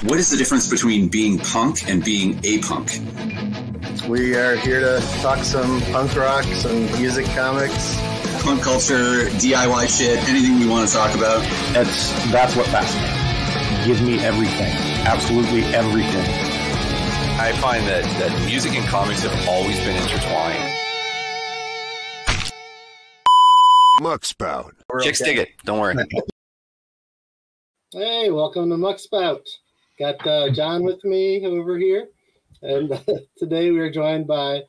What is the difference between being punk and being a punk? We are here to talk some punk rock, some music, comics, punk culture, DIY shit, anything we want to talk about. That's what fascinates me. Give me everything. Absolutely everything. I find that music and comics have always been intertwined. Muckspout. Chicks dig it. Don't worry. Hey, welcome to Muckspout. Got John with me over here. And today we are joined by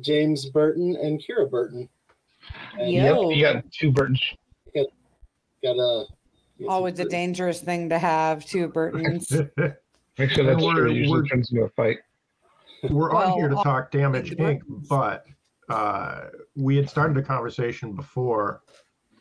James Burton and Kira Burton. And you got two Burtons. Always a dangerous thing to have, two Burtons. Make sure that's true. It usually turns into a fight. We're on here to talk Damage Inc., but we had started a conversation before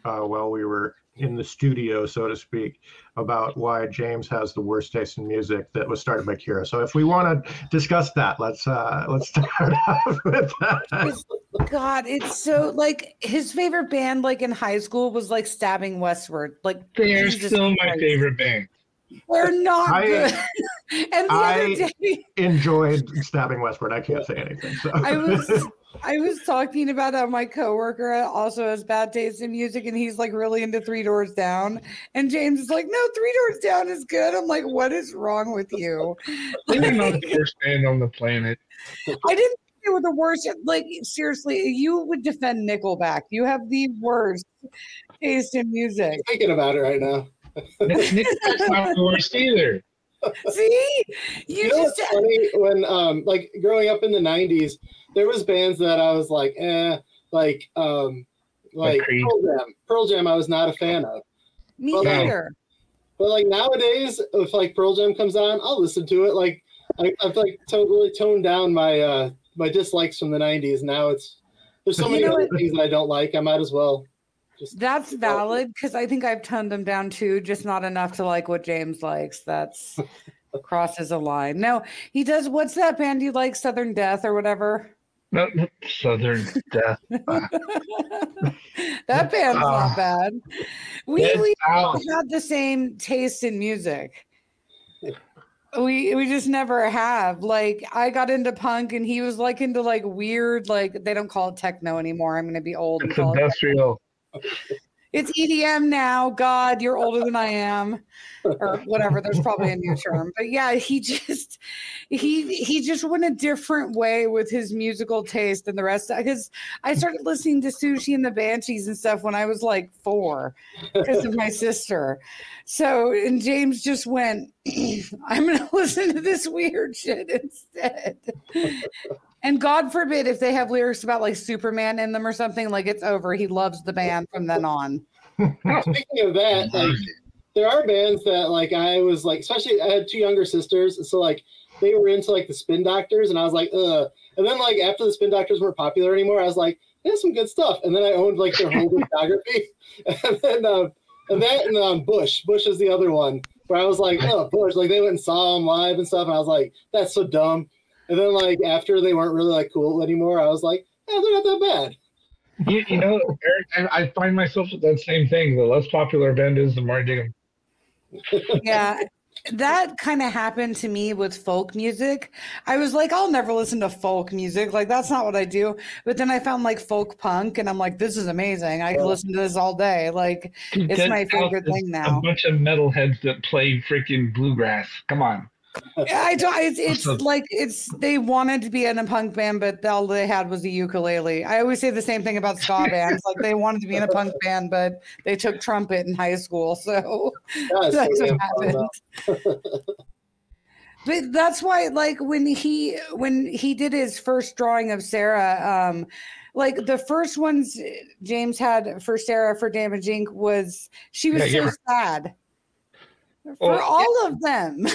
while we were in the studio, so to speak, about why James has the worst taste in music that was started by Kira. So if we want to discuss that, let's start off with that. God, it's so like his favorite band, like in high school, was like Stabbing Westward. Like they're still my favorite band. They're not good. And the other day, enjoyed Stabbing Westward. I can't say anything. So. I was talking about how my coworker also has bad taste in music, and he's like really into Three Doors Down. And James is like, "No, Three Doors Down is good." I'm like, "What is wrong with you?" They're not the worst band on the planet. I didn't think they were the worst. Like seriously, you would defend Nickelback. You have the worst taste in music. I'm thinking about it right now. Nickelback's not the worst either. See, you know what's funny when like growing up in the '90s, there was bands that I was like, like Pearl Jam. I was not a fan of. Me neither. But like nowadays, if like Pearl Jam comes on, I'll listen to it. Like I've like totally toned down my my dislikes from the '90s. Now there's so many other things that I don't like. I might as well. That's valid because I think I've toned them down too, just not enough to like what James likes. That's crosses a line. No, he does. What's that band you like? Southern Death or whatever? No, Southern Death. That band's not bad. We had the same taste in music. We just never have. Like I got into punk and he was like into like weird, like they don't call it techno anymore. I'm gonna be old. It's industrial. It's EDM now. God, you're older than I am, or whatever. There's probably a new term, but yeah, he just went a different way with his musical taste than the rest. Because I started listening to Sushi and the Banshees and stuff when I was like 4 because of my sister. So, and James just went, I'm going to listen to this weird shit instead. And God forbid if they have lyrics about like Superman in them or something, like it's over. He loves the band from then on. Speaking of that, like there are bands that like I was like, especially I had 2 younger sisters, and so like they were into like the Spin Doctors, and I was like, ugh. And then like after the Spin Doctors weren't popular anymore, I was like, there's some good stuff. And then I owned like their whole discography, and then Bush is the other one where I was like, oh Bush, like they went and saw them live and stuff, and I was like, that's so dumb. And then, like, after they weren't really, like, cool anymore, I was like, they're not that bad. You know, Eric, I find myself with that same thing. The less popular a band is, the more I dig them. Yeah, that kind of happened to me with folk music. I was like, I'll never listen to folk music. Like, that's not what I do. But then I found, like, folk punk, and I'm like, this is amazing. I can listen to this all day. Like, it's my favorite thing now. A bunch of metalheads that play freaking bluegrass. Come on. I don't. It's like they wanted to be in a punk band, but all they had was a ukulele. I always say the same thing about ska bands. Like they wanted to be in a punk band, but they took trumpet in high school, so that's what happened. But that's why, like when he did his first drawing of Sarah, like the first ones James had for Sarah for Damage Inc. was she was so sad. For all of them.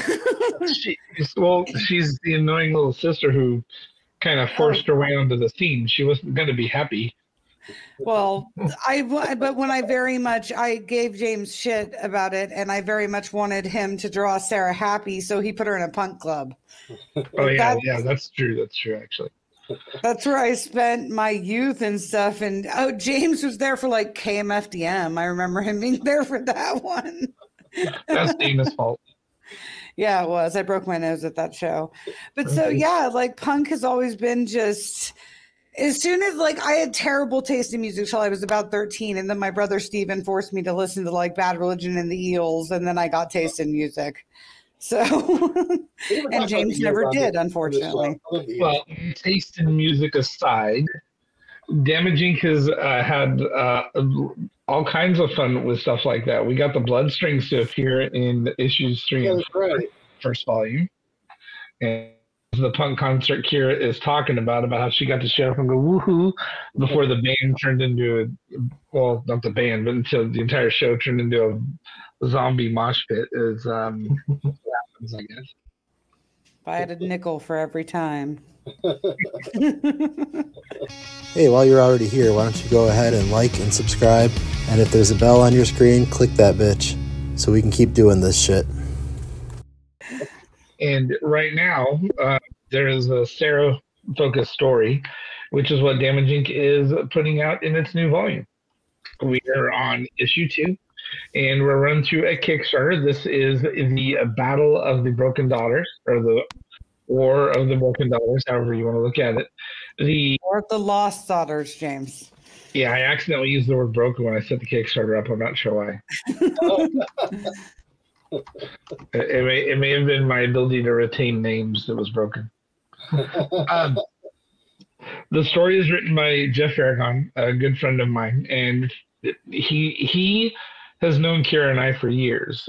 She's the annoying little sister who kind of forced her way onto the scene. She wasn't going to be happy. Well, but when I gave James shit about it, and I very much wanted him to draw Sarah happy, so he put her in a punk club. Oh yeah, that's true. That's true, actually. That's where I spent my youth and stuff. And James was there for like KMFDM. I remember him being there for that one. That's Dana's fault. Yeah, it was. I broke my nose at that show. But so, yeah, like punk has always been just, as soon as like I had terrible taste in music till I was about 13. And then my brother Steven forced me to listen to like Bad Religion and the Eels. And then I got taste in music. So, and James never did, unfortunately. Well, taste in music aside, Damage Inc. has had all kinds of fun with stuff like that. We got the Bloodstrings to appear in issues 3 and 4, first volume. And the punk concert Kira is talking about how she got to show up and go woohoo before the band turned into well, not the band, but until the entire show turned into a zombie mosh pit is happens, I guess. If I had a nickel for every time. Hey, while you're already here, why don't you go ahead and like and subscribe, and if there's a bell on your screen, click that bitch so we can keep doing this shit. And right now, there is a Sarah-focused story, which is what Damage Inc. is putting out in its new volume. We are on issue 2. And we're run through a Kickstarter. This is the Battle of the Broken Daughters, or the War of the Broken Daughters, however you want to look at it. Or the Lost Daughters, James. Yeah, I accidentally used the word broken when I set the Kickstarter up. I'm not sure why. It may have been my ability to retain names that was broken. The story is written by Jeff Aragon, a good friend of mine, and he has known Kira and I for years.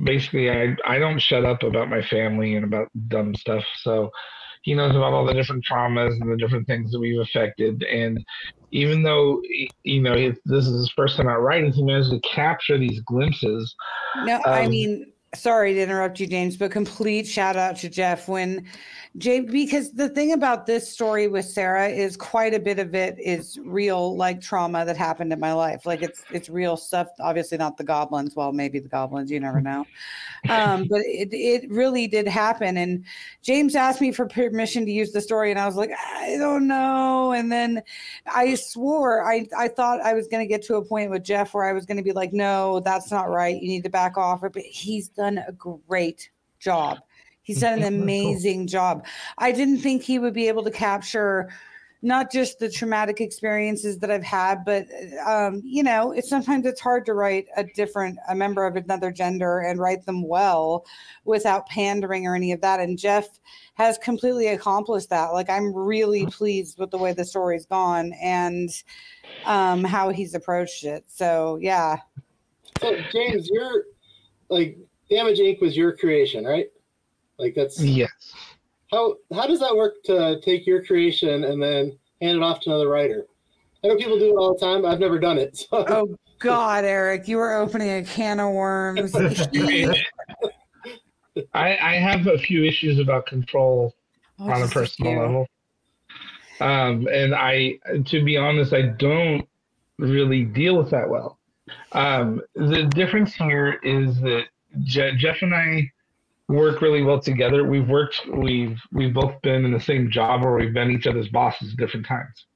Basically, I don't shut up about my family and about dumb stuff. So he knows about all the different traumas and the different things that we've affected. And even though, this is his first time out writing, he managed to capture these glimpses. No, I mean, sorry to interrupt you, James, but complete shout out to Jeff because the thing about this story with Sarah is quite a bit of it is real, like trauma that happened in my life. Like it's real stuff. Obviously not the goblins. Well, maybe the goblins, you never know. But it really did happen. And James asked me for permission to use the story, and I was like, I don't know. And then I swore I thought I was going to get to a point with Jeff where I was going to be like, no, that's not right. You need to back off. But he's done a great job. He's done an amazing job. I didn't think he would be able to capture not just the traumatic experiences that I've had, but sometimes it's hard to write a member of another gender and write them well without pandering or any of that. And Jeff has completely accomplished that. Like, I'm really pleased with the way the story's gone and how he's approached it. So yeah. So James, you're like Damage Inc. was your creation, right? Like that's yes. How does that work to take your creation and then hand it off to another writer? I know people do it all the time. I've never done it. So. Oh God, Eric, you are opening a can of worms. I have a few issues about control on a personal level. And to be honest, I don't really deal with that well. The difference here is that Jeff and I work really well together. We've both been in the same job, or we've been each other's bosses at different times.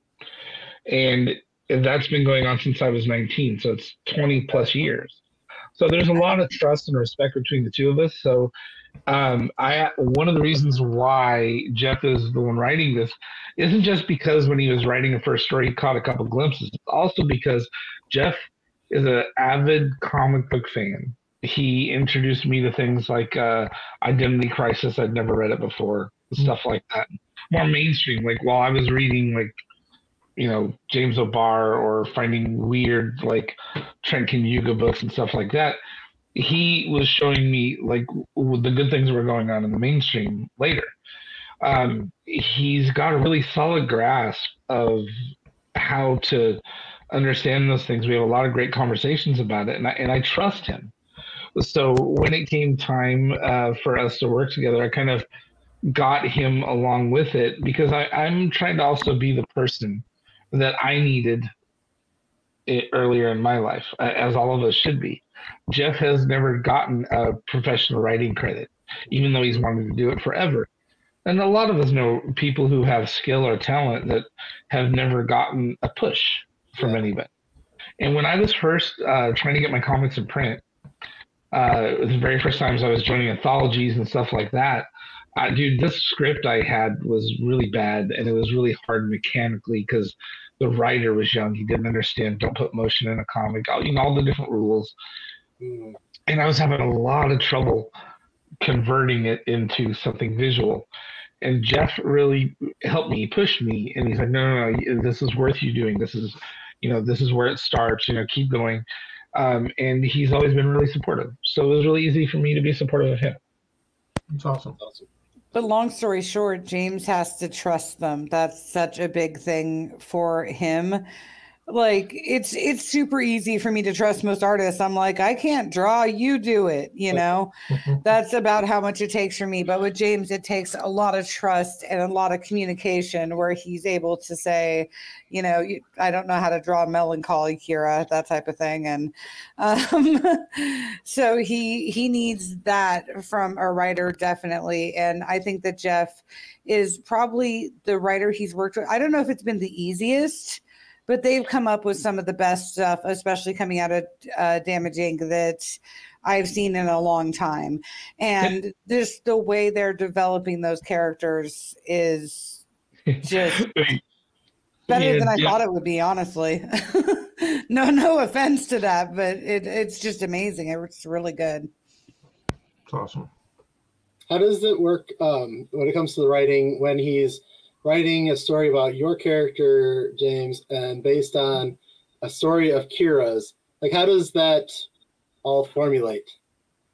And that's been going on since I was 19. So it's 20 plus years. So there's a lot of trust and respect between the two of us. So one of the reasons why Jeff is the one writing this isn't just because when he was writing the first story, he caught a couple glimpses. It's also because Jeff is an avid comic book fan. He introduced me to things like Identity Crisis. I'd never read it before, stuff like that. More mainstream, like while I was reading James O'Barr or finding weird Trent Yuga books and stuff like that, he was showing me the good things that were going on in the mainstream later. He's got a really solid grasp of how to understand those things. We have a lot of great conversations about it, and I trust him. So when it came time for us to work together, I kind of got him along with it because I'm trying to also be the person that I needed earlier in my life, as all of us should be. Jeff has never gotten a professional writing credit, even though he's wanted to do it forever. And a lot of us know people who have skill or talent that have never gotten a push from anybody. And when I was first trying to get my comics in print, It was the very first times I was joining anthologies and stuff like that. Dude, this script I had was really bad, and it was really hard mechanically because the writer was young. He didn't understand don't put motion in a comic, all the different rules. And I was having a lot of trouble converting it into something visual. And Jeff really helped me, pushed me, and he's like, no, this is worth you doing. This is, this is where it starts, keep going. And he's always been really supportive. So it was really easy for me to be supportive of him. That's awesome. But long story short, James has to trust them. That's such a big thing for him. Like, it's super easy for me to trust most artists. I'm like, I can't draw, you do it, That's about how much it takes for me. But with James, it takes a lot of trust and a lot of communication where he's able to say, I don't know how to draw melancholy, Kira, that type of thing. And so he needs that from a writer, definitely. And I think that Jeff is probably the writer he's worked with. I don't know if it's been the easiest, but they've come up with some of the best stuff, especially coming out of Damage Inc. that I've seen in a long time. And just the way they're developing those characters is just better than I thought it would be, honestly. No offense to that, but it's just amazing. It's really good. It's awesome. How does it work when it comes to the writing when he's writing a story about your character, James, and based on a story of Kira's? Like, how does that all formulate?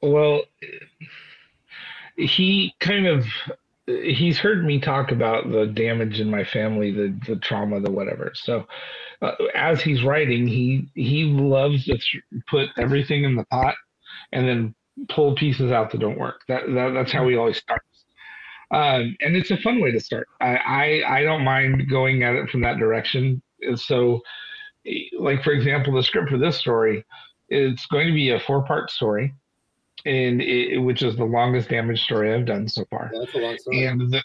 Well, he's heard me talk about the damage in my family, the trauma, the whatever. So as he's writing, he loves to put everything in the pot and then pull pieces out that don't work. That's how he always starts. And it's a fun way to start. I don't mind going at it from that direction. And so, like, for example, the script for this story, it's going to be a 4-part story, and which is the longest Damage story I've done so far. That's a long story. And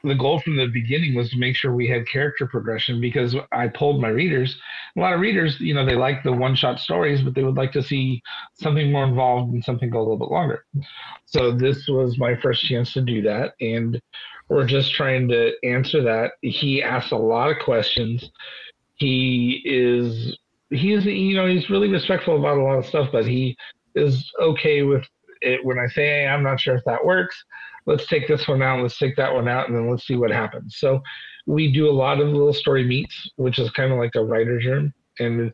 the goal from the beginning was to make sure we had character progression, because I told my readers, a lot of readers, they like the one-shot stories, but they would like to see something more involved and something go a little bit longer. So this was my first chance to do that, and we're just trying to answer that. He asked a lot of questions. He's really respectful about a lot of stuff, but he is okay with it when I say, hey, I'm not sure if that works. Let's take this one out, let's take that one out, and then let's see what happens. So we do a lot of little story meets, which is kind of like a writer's room. And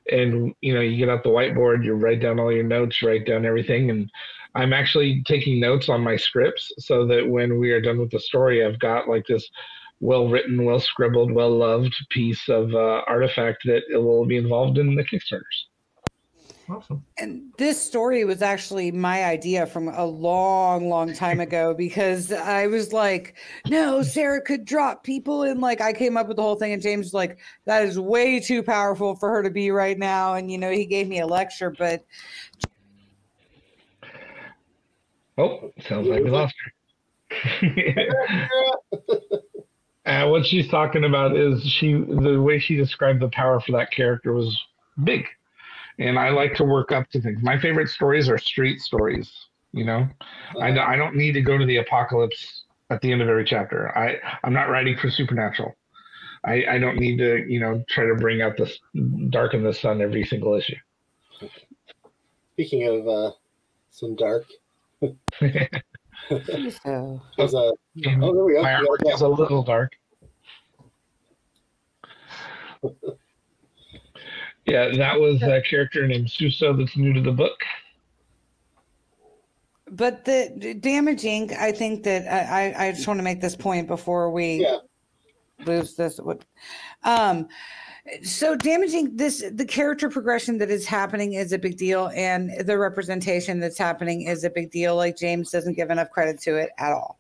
you get out the whiteboard, you write down all your notes, you write down everything. And I'm actually taking notes on my scripts so that when we are done with the story, I've got like this well-written, well-scribbled, well-loved piece of artifact that will be involved in the Kickstarters. Awesome. And this story was actually my idea from a long, long time ago, because I was like, no, Sarah could drop people. And like, I came up with the whole thing, and James was like, that is way too powerful for her to be right now. And, he gave me a lecture, but. Oh, sounds like we lost her. What she's talking about is the way she described the power for that character was big. And I like to work up to things. My favorite stories are street stories, I don't need to go to the apocalypse at the end of every chapter. I'm not writing for supernatural. I don't need to, try to bring out the dark and the sun every single issue. Speaking of some dark. So. Oh, there we go. My artwork is a little dark. Yeah, that was a character named Suso that's new to the book. But the Damage Inc., I think that I just want to make this point before we lose this. So Damage Inc., the character progression that is happening is a big deal, and the representation that's happening is a big deal. Like, James doesn't give enough credit to it at all.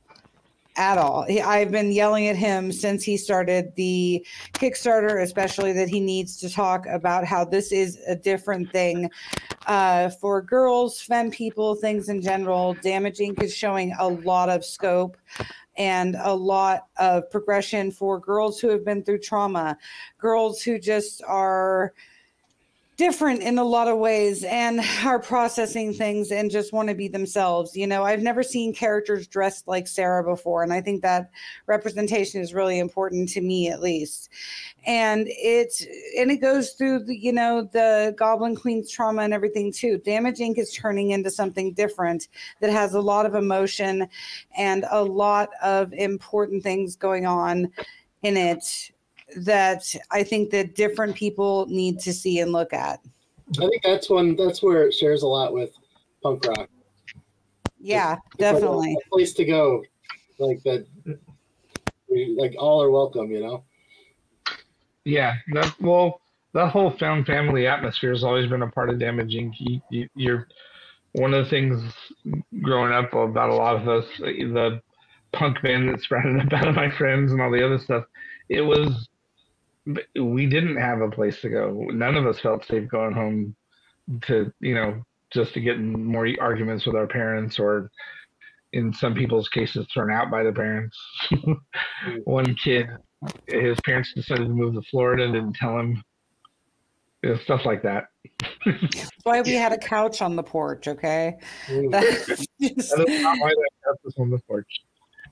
I've been yelling at him since he started the Kickstarter, especially that he needs to talk about how this is a different thing for girls, femme people, things in general. Damage Inc. is showing a lot of scope and a lot of progression for girls who have been through trauma, girls who just are different in a lot of ways and are processing things and just want to be themselves. You know, I've never seen characters dressed like Sarah before, and I think that representation is really important to me, at least. And it goes through the, you know, the Goblin Queen's trauma and everything too. Damage Inc. is turning into something different that has a lot of emotion and a lot of important things going on in it that I think that different people need to see and look at. I think that's where it shares a lot with punk rock. Yeah, it's definitely. Like a place to go, like that. Like all are welcome, you know. Yeah, that whole found family atmosphere has always been a part of Damage Inc. You're one of the things growing up about a lot of us, the punk band that sprouted up out of my friends and all the other stuff. It was. We didn't have a place to go. None of us felt safe going home to, you know, just to get in more arguments with our parents, or in some people's cases, thrown out by the parents. One kid, his parents decided to move to Florida and didn't tell him. Stuff like that. That's why we had a couch on the porch, okay? That is not why that couch was on the porch.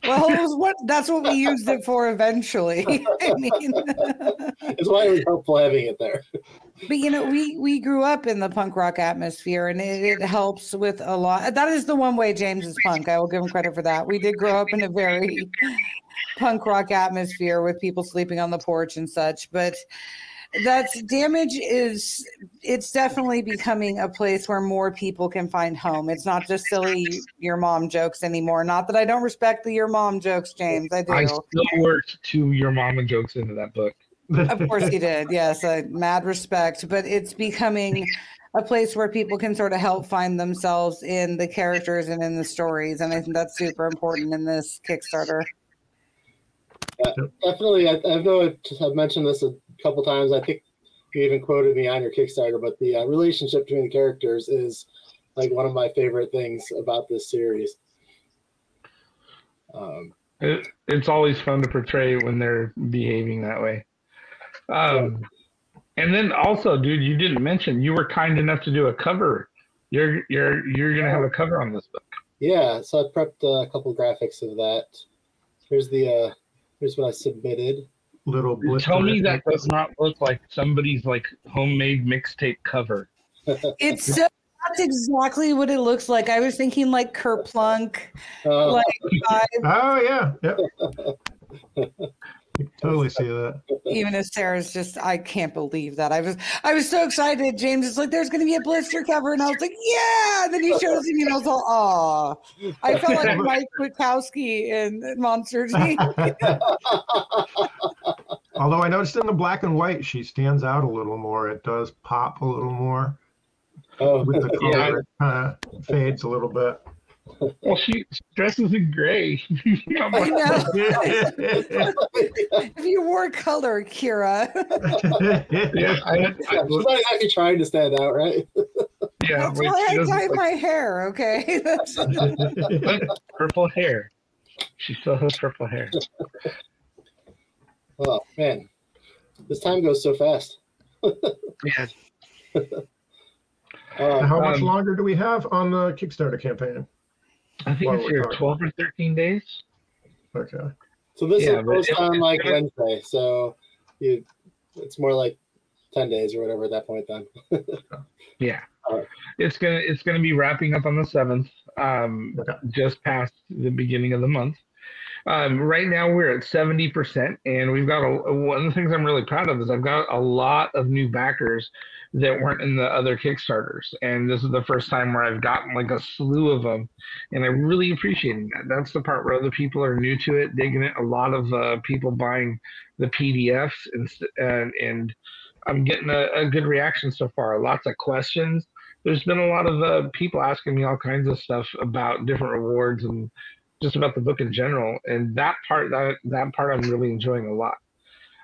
Well, that's what we used it for eventually. I mean, it's why it was helpful having it there. But you know, we grew up in the punk rock atmosphere, and it helps with a lot. That is the one way James is punk. I will give him credit for that. We did grow up in a very punk rock atmosphere with people sleeping on the porch and such, but that's Damage is, it's definitely becoming a place where more people can find home. It's not just silly your mom jokes anymore. Not that I don't respect the your mom jokes, James. I do. I still worked 2 your mama jokes into that book. Of course you did. Yes, mad respect. But it's becoming a place where people can sort of help find themselves in the characters and in the stories. And I think that's super important in this Kickstarter. Yeah, definitely. I know I've mentioned this a couple times. I think you even quoted me on your Kickstarter, but the relationship between the characters is like one of my favorite things about this series. It's always fun to portray when they're behaving that way. And then also, dude, you didn't mention you were kind enough to do a cover. You're gonna have a cover on this book. Yeah, so I prepped a couple graphics of that. Here's what I submitted. Little blister. Tell me that does not look like somebody's like homemade mixtape cover. It's so, that's exactly what it looks like. I was thinking like Kerplunk. Oh yeah. You can totally see that. Even if Sarah's just, I can't believe that. I was so excited. James is like, there's going to be a blister cover. And I was like, yeah. And then he shows me and I was like, aw. I felt like Mike Wachowski in Monsters Inc. Although I noticed in the black and white, she stands out a little more. It does pop a little more. With the color, it kind of fades a little bit. Well, she dresses in gray. I know. If you wore color, Kira. She's not actually trying to stand out, right? Yeah, that's why I dyed my hair. Okay, purple hair. She still has purple hair. Oh man, this time goes so fast. Yeah. How much longer do we have on the Kickstarter campaign? I think it's here 12 or 13 days. Okay. So this is post on like Wednesday, so it's more like 10 days or whatever at that point then. Yeah. It's gonna be wrapping up on the 7th, just past the beginning of the month. Right now we're at 70%, and we've got one of the things I'm really proud of is I've got a lot of new backers that weren't in the other Kickstarters, and this is the first time where I've gotten like a slew of them, and I'm really appreciating that. That's the part where other people are new to it, digging it. A lot of people buying the PDFs, and I'm getting a good reaction so far. Lots of questions. There's been a lot of people asking me all kinds of stuff about different rewards and just about the book in general, and that part I'm really enjoying a lot.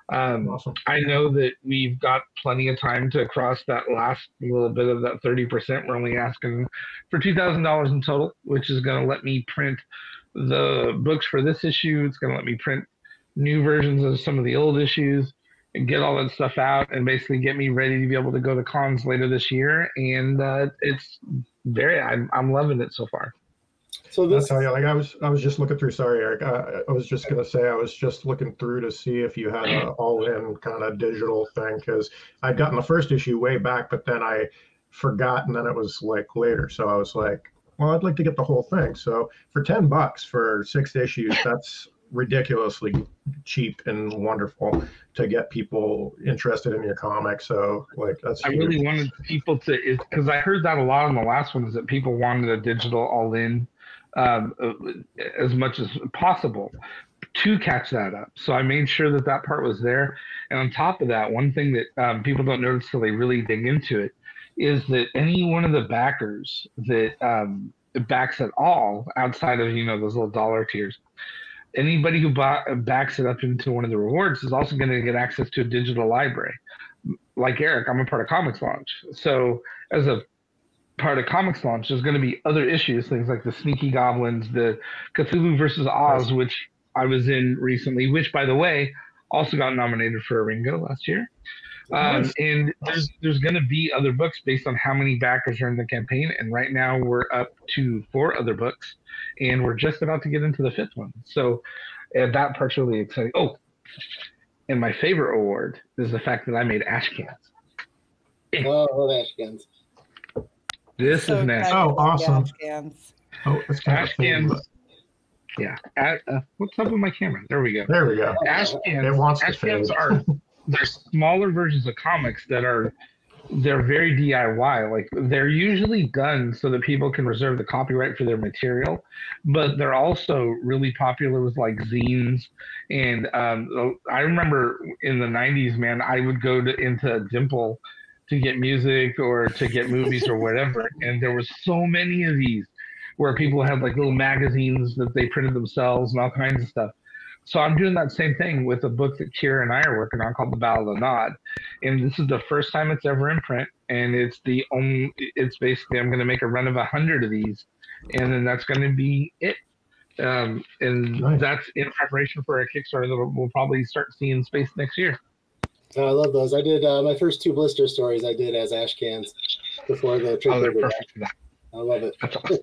Awesome. I know that we've got plenty of time to cross that last little bit of that 30%. We're only asking for $2,000 in total, which is going to let me print the books for this issue. It's going to let me print new versions of some of the old issues, get all that stuff out and basically get me ready to be able to go to cons later this year. And I'm loving it so far. So that's how I was just looking through. Sorry, Eric. I was just gonna say I was just looking through to see if you had an all-in kind of digital thing, because I'd gotten the first issue way back, but then I forgot, and then it was like later. So I was like, well, I'd like to get the whole thing. So for $10 for 6 issues, that's ridiculously cheap and wonderful to get people interested in your comic. So like that's I really wanted people to, because I heard that a lot on the last one, is that people wanted a digital all-in as much as possible to catch that up. So I made sure that part was there. And on top of that, one thing that people don't notice till they really dig into it is that any one of the backers that backs at all outside of those little dollar tiers, anybody who backs it up into one of the rewards is also going to get access to a digital library. Like Eric, I'm a part of Comics Launch. So as a part of Comics Launch, there's going to be other issues, things like the Sneaky Goblins, the Cthulhu versus Oz, which I was in recently, which, by the way, also got nominated for a Ringo last year. And there's going to be other books based on how many backers are in the campaign. And right now we're up to 4 other books, and we're just about to get into the 5th one. So that part's really exciting. Oh, and my favorite award is the fact that I made ash cans. Oh, I love ash cans. This is nasty. Oh, awesome. Ash cans. Oh, it's kind ash of thing, cans. Yeah. What's up with my camera? There we go. There we go. Ash cans. It wants Ash to cans fade. they're smaller versions of comics they're very DIY. Like, they're usually done so that people can reserve the copyright for their material, but they're also really popular with like zines. And I remember in the 90s, man, I would go into Dimple to get music or to get movies or whatever, and there was so many of these where people had like little magazines that they printed themselves and all kinds of stuff. So I'm doing that same thing with a book that Kira and I are working on called The Battle of the Nod. And this is the first time it's ever in print. And it's basically, I'm going to make a run of 100 of these. And then that's going to be it. And nice. That's in preparation for a Kickstarter that we'll probably start seeing space next year. I love those. I did my first 2 blister stories I did as ash cans before the trip. Oh, they're perfect for that. I love it. That's awesome.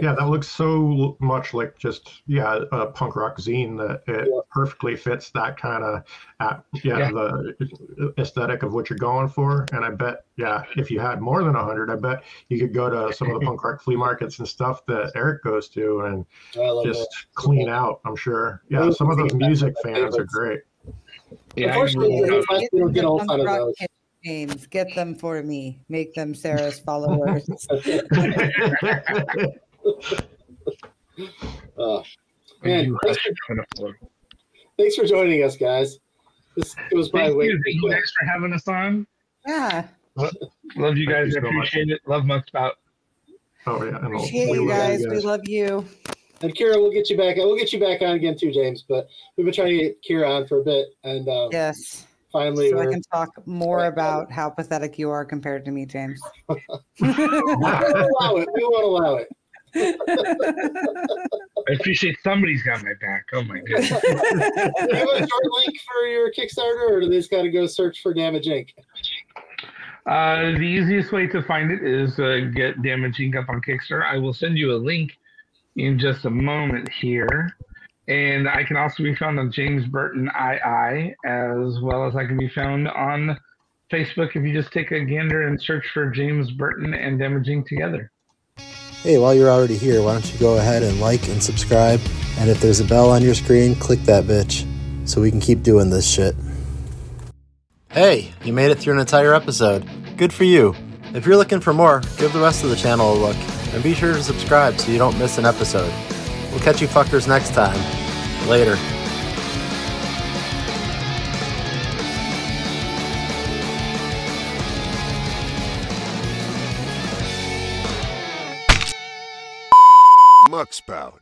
Yeah, that looks so much like just a punk rock zine that it perfectly fits that kind of the aesthetic of what you're going for. And I bet if you had more than 100, I bet you could go to some of the punk rock flea markets and stuff that Eric goes to and just clean out. I'm sure. Yeah, some of those music fans are great. Yeah, unfortunately, we don't get all fun of those. Names. Get them for me. Make them Sarah's followers. Man, thanks for joining us, guys. It was Thank you guys for having us on. Yeah. Love you guys. I appreciate it. Love Muckspout. Oh yeah. Appreciate you guys. We love you. And Kira, we'll get you back. We'll get you back on again too, James. But we've been trying to get Kira on for a bit, and yes. Finally, so I can talk more about how pathetic you are compared to me, James. We won't allow it. I appreciate somebody's got my back. Oh my goodness. Do you have a short link for your Kickstarter, or do they just got to go search for Damage Inc? The easiest way to find it is get Damage Inc up on Kickstarter. I will send you a link in just a moment here. And I can also be found on James Burton II, as well as I can be found on Facebook if you just take a gander and search for James Burton and Damaging together. Hey, while you're already here, why don't you go ahead and like and subscribe, and if there's a bell on your screen, click that bitch, so we can keep doing this shit. Hey, you made it through an entire episode. Good for you. If you're looking for more, give the rest of the channel a look, and be sure to subscribe so you don't miss an episode. We'll catch you fuckers next time. Later. Muckspout.